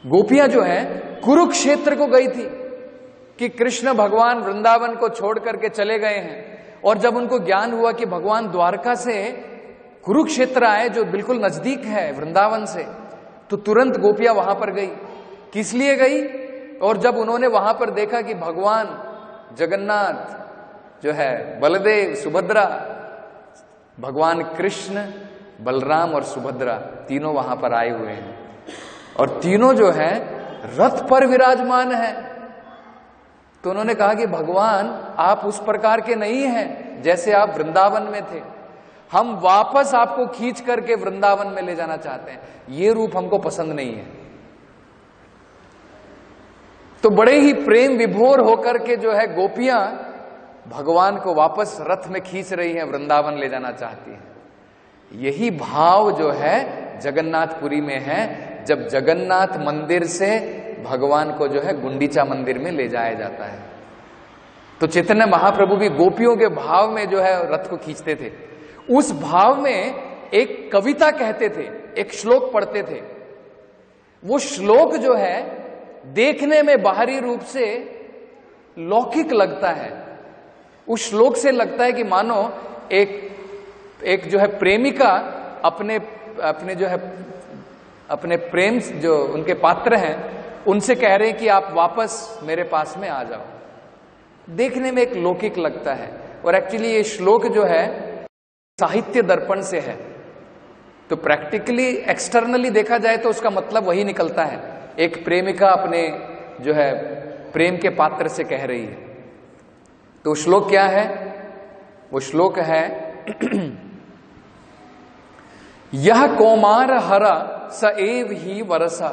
गोपियां जो है कुरुक्षेत्र को गई थी कि कृष्ण भगवान वृंदावन को छोड़ करके चले गए हैं, और जब उनको ज्ञान हुआ कि भगवान द्वारका से कुरुक्षेत्र आए जो बिल्कुल नजदीक है वृंदावन से, तो तुरंत गोपियां वहां पर गई। किस लिए गई? और जब उन्होंने वहां पर देखा कि भगवान जगन्नाथ जो है, बलदेव, सुभद्रा, भगवान कृष्ण, बलराम और सुभद्रा तीनों वहां पर आए हुए हैं, और तीनों जो है रथ पर विराजमान है, तो उन्होंने कहा कि भगवान आप उस प्रकार के नहीं हैं जैसे आप वृंदावन में थे, हम वापस आपको खींच करके वृंदावन में ले जाना चाहते हैं, ये रूप हमको पसंद नहीं है। तो बड़े ही प्रेम विभोर होकर के जो है गोपियां भगवान को वापस रथ में खींच रही हैं, वृंदावन ले जाना चाहती हैं। यही भाव जो है जगन्नाथपुरी में है, जब जगन्नाथ मंदिर से भगवान को जो है गुंडीचा मंदिर में ले जाया जाता है। तो चैतन्य महाप्रभु भी गोपियों के भाव में जो है रथ को खींचते थे। उस भाव में एक कविता कहते थे, एक श्लोक पढ़ते थे। वो श्लोक जो है देखने में बाहरी रूप से लौकिक लगता है। उस श्लोक से लगता है कि मानो एक जो है प्रेमिका अपने जो है अपने प्रेम जो उनके पात्र हैं उनसे कह रहे हैं कि आप वापस मेरे पास में आ जाओ। देखने में एक लौकिक लगता है, और एक्चुअली ये श्लोक जो है साहित्य दर्पण से है, तो प्रैक्टिकली एक्सटर्नली देखा जाए तो उसका मतलब वही निकलता है। एक प्रेमिका अपने जो है प्रेम के पात्र से कह रही है। तो श्लोक क्या है? वो श्लोक है यह कौमार हरा स एव ही वरसा।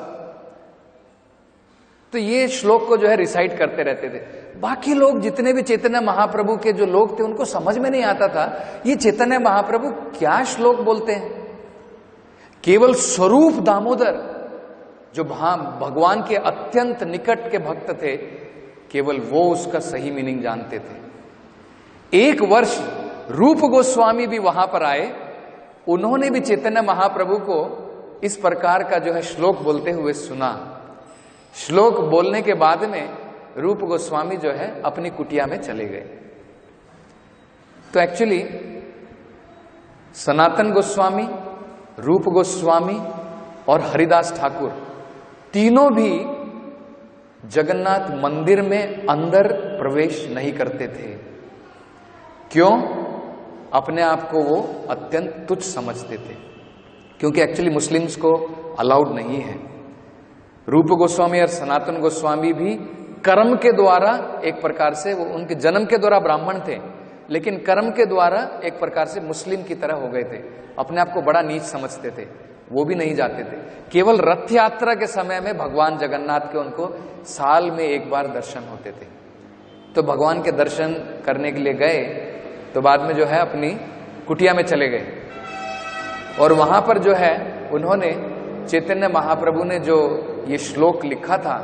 तो ये श्लोक को जो है रिसाइट करते रहते थे। बाकी लोग जितने भी चैतन्य महाप्रभु के जो लोग थे उनको समझ में नहीं आता था ये चैतन्य महाप्रभु क्या श्लोक बोलते हैं। केवल स्वरूप दामोदर जो भगवान के अत्यंत निकट के भक्त थे, केवल वो उसका सही मीनिंग जानते थे। एक वर्ष रूप गोस्वामी भी वहां पर आए, उन्होंने भी चैतन्य महाप्रभु को इस प्रकार का जो है श्लोक बोलते हुए सुना। श्लोक बोलने के बाद में रूप गोस्वामी जो है अपनी कुटिया में चले गए। तो एक्चुअली सनातन गोस्वामी, रूप गोस्वामी और हरिदास ठाकुर तीनों भी जगन्नाथ मंदिर में अंदर प्रवेश नहीं करते थे। क्यों? अपने आप को वो अत्यंत तुच्छ समझते थे, क्योंकि एक्चुअली मुस्लिम्स को अलाउड नहीं है। रूप गोस्वामी और सनातन गोस्वामी भी कर्म के द्वारा एक प्रकार से, वो उनके जन्म के द्वारा ब्राह्मण थे, लेकिन कर्म के द्वारा एक प्रकार से मुस्लिम की तरह हो गए थे। अपने आप को बड़ा नीच समझते थे, वो भी नहीं जाते थे। केवल रथ यात्रा के समय में भगवान जगन्नाथ के उनको साल में एक बार दर्शन होते थे। तो भगवान के दर्शन करने के लिए गए, तो बाद में जो है अपनी कुटिया में चले गए और वहां पर जो है उन्होंने चैतन्य महाप्रभु ने जो ये श्लोक लिखा था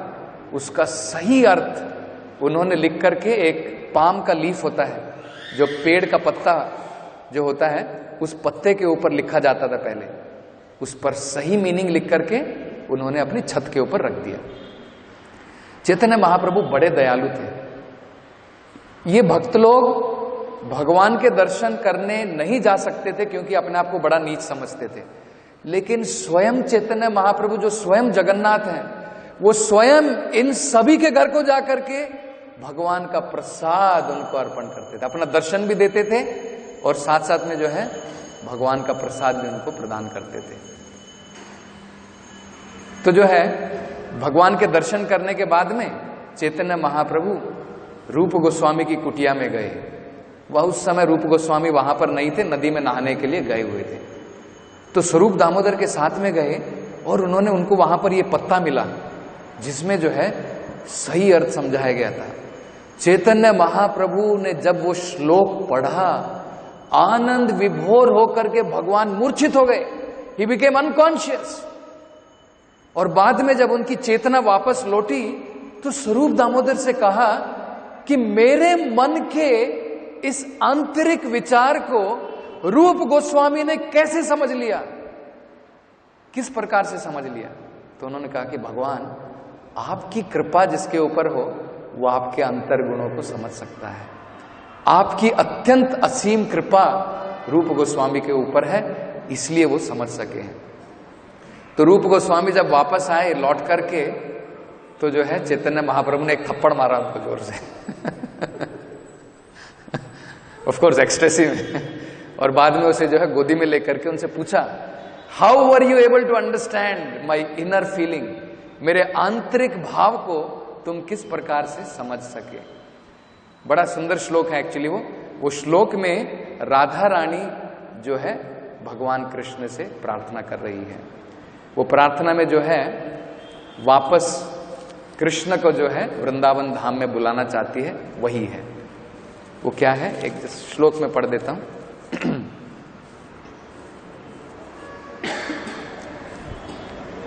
उसका सही अर्थ उन्होंने लिख करके, एक पाम का लीफ होता है जो पेड़ का पत्ता जो होता है उस पत्ते के ऊपर लिखा जाता था पहले, उस पर सही मीनिंग लिख करके उन्होंने अपनी छत के ऊपर रख दिया। चैतन्य महाप्रभु बड़े दयालु थे। ये भक्त लोग भगवान के दर्शन करने नहीं जा सकते थे क्योंकि अपने आप को बड़ा नीच समझते थे, लेकिन स्वयं चैतन्य महाप्रभु जो स्वयं जगन्नाथ हैं, वो स्वयं इन सभी के घर को जाकर के भगवान का प्रसाद उनको अर्पण करते थे, अपना दर्शन भी देते थे और साथ साथ में जो है भगवान का प्रसाद भी उनको प्रदान करते थे। तो जो है भगवान के दर्शन करने के बाद में चैतन्य महाप्रभु रूप गोस्वामी की कुटिया में गए। वह उस समय रूप गोस्वामी वहां पर नहीं थे, नदी में नहाने के लिए गए हुए थे। तो स्वरूप दामोदर के साथ में गए और उन्होंने उनको वहां पर यह पत्ता मिला जिसमें जो है सही अर्थ समझाया गया था। चैतन्य महाप्रभु ने जब वो श्लोक पढ़ा, आनंद विभोर होकर के भगवान मूर्छित हो गए, ही बिकेम अनकॉन्शियस। और बाद में जब उनकी चेतना वापस लौटी तो स्वरूप दामोदर से कहा कि मेरे मन के इस आंतरिक विचार को रूप गोस्वामी ने कैसे समझ लिया, किस प्रकार से समझ लिया? तो उन्होंने कहा कि भगवान आपकी कृपा जिसके ऊपर हो वो आपके अंतर गुणों को समझ सकता है। आपकी अत्यंत असीम कृपा रूप गोस्वामी के ऊपर है, इसलिए वो समझ सके हैं। तो रूप गोस्वामी जब वापस आए लौट करके, तो जो है चैतन्य महाप्रभु ने एक थप्पड़ मारा उनको जोर से ऑफ कोर्स एक्सटेसी में। और बाद में उसे जो है गोदी में लेकर के उनसे पूछा, how were you able to understand my inner feeling, मेरे आंतरिक भाव को तुम किस प्रकार से समझ सके। बड़ा सुंदर श्लोक है एक्चुअली वो श्लोक में राधा रानी जो है भगवान कृष्ण से प्रार्थना कर रही है। वो प्रार्थना में जो है वापस कृष्ण को जो है वृंदावन धाम में बुलाना चाहती है, वही है। वो क्या है, एक श्लोक में पढ़ देता हूं।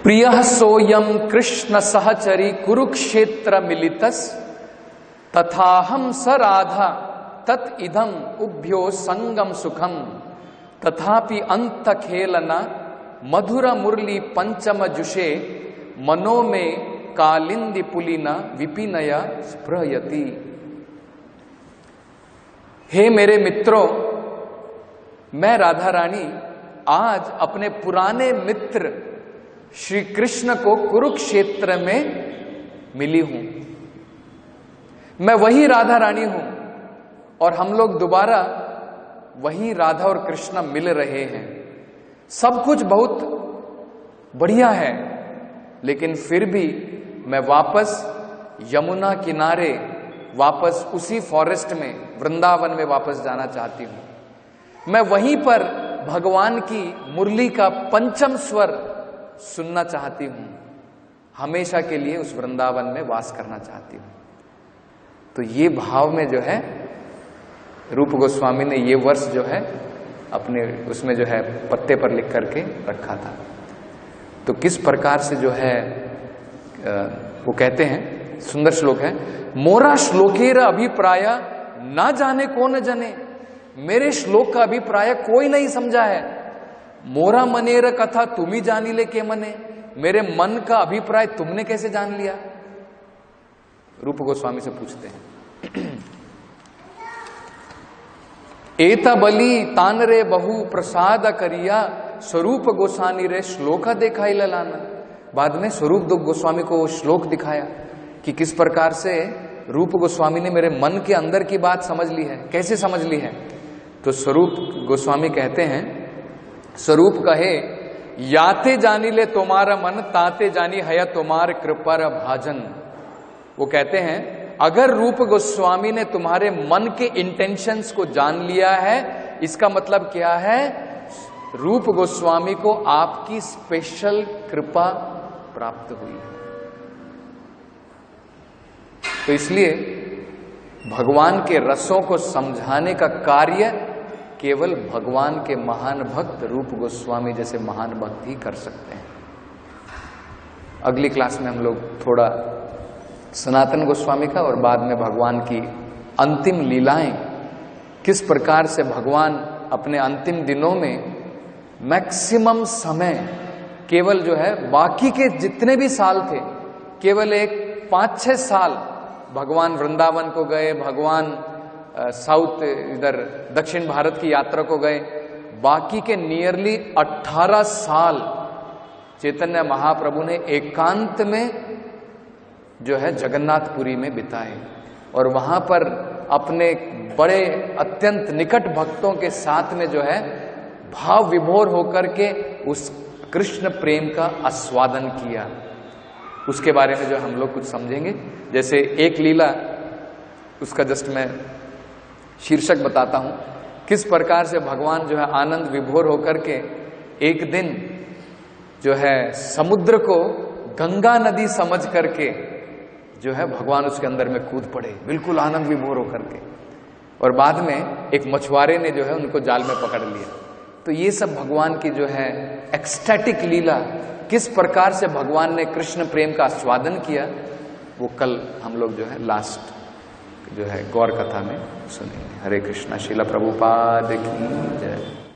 प्रियः सोयम कृष्ण सहचरी कुरुक्षेत्र मिलितस तथाहम स राधा तत् इदम उभ्यो संगम सुखम तथापि अंत खेलना मधुर मुरली पंचम जुषे मनो में कालिंदी पुलिना विपिनया स्पृहयति। हे मेरे मित्रों, मैं राधा रानी आज अपने पुराने मित्र श्री कृष्ण को कुरुक्षेत्र में मिली हूं। मैं वही राधा रानी हूं और हम लोग दोबारा वही राधा और कृष्ण मिल रहे हैं। सब कुछ बहुत बढ़िया है, लेकिन फिर भी मैं वापस यमुना किनारे, वापस उसी फॉरेस्ट में वृंदावन में वापस जाना चाहती हूं। मैं वहीं पर भगवान की मुरली का पंचम स्वर सुनना चाहती हूं, हमेशा के लिए उस वृंदावन में वास करना चाहती हूं। तो ये भाव में जो है रूप गोस्वामी ने ये वर्ष जो है अपने उसमें जो है पत्ते पर लिख करके रखा था। तो किस प्रकार से जो है वो कहते हैं, सुंदर श्लोक है, मोरा श्लोकेर अभिप्राय ना जाने कौन जने, मेरे श्लोक का अभिप्राय कोई नहीं समझा है। मोरा मनेर कथा तुम ही जानी ले के मने, मेरे मन का अभिप्राय तुमने कैसे जान लिया? रूप गोस्वामी से पूछते हैं। एता बली तान रे बहु प्रसाद करिया, स्वरूप गोस्वामी रे श्लोका देखा ही ललाना। बाद में स्वरूप गोस्वामी को श्लोक दिखाया कि किस प्रकार से रूप गोस्वामी ने मेरे मन के अंदर की बात समझ ली है, कैसे समझ ली है। तो स्वरूप गोस्वामी कहते हैं, स्वरूप कहे याते जानी ले तुम्हारा मन, ताते जानी है तुम्हारे कृपा भाजन। वो कहते हैं अगर रूप गोस्वामी ने तुम्हारे मन के इंटेंशंस को जान लिया है, इसका मतलब क्या है? रूप गोस्वामी को आपकी स्पेशल कृपा प्राप्त हुई है। तो इसलिए भगवान के रसों को समझाने का कार्य केवल भगवान के महान भक्त रूप गोस्वामी जैसे महान भक्त ही कर सकते हैं। अगली क्लास में हम लोग थोड़ा सनातन गोस्वामी का और बाद में भगवान की अंतिम लीलाएं, किस प्रकार से भगवान अपने अंतिम दिनों में मैक्सिमम समय केवल जो है बाकी के जितने भी साल थे, केवल एक 5-6 साल भगवान वृंदावन को गए, भगवान साउथ इधर दक्षिण भारत की यात्रा को गए, बाकी के नियरली 18 साल चैतन्य महाप्रभु ने एकांत में जो है जगन्नाथपुरी में बिताए और वहां पर अपने बड़े अत्यंत निकट भक्तों के साथ में जो है भाव विभोर होकर के उस कृष्ण प्रेम का आस्वादन किया। उसके बारे में जो हम लोग कुछ समझेंगे। जैसे एक लीला, उसका जस्ट मैं शीर्षक बताता हूं, किस प्रकार से भगवान जो है आनंद विभोर होकर के एक दिन जो है समुद्र को गंगा नदी समझ करके जो है भगवान उसके अंदर में कूद पड़े, बिल्कुल आनंद विभोर होकर के, और बाद में एक मछुआरे ने जो है उनको जाल में पकड़ लिया। तो ये सब भगवान की जो है एक्सटैटिक लीला, किस प्रकार से भगवान ने कृष्ण प्रेम का आस्वादन किया, वो कल हम लोग जो है लास्ट जो है गौर कथा में सुनेंगे। हरे कृष्णा। श्रील प्रभुपाद की जय।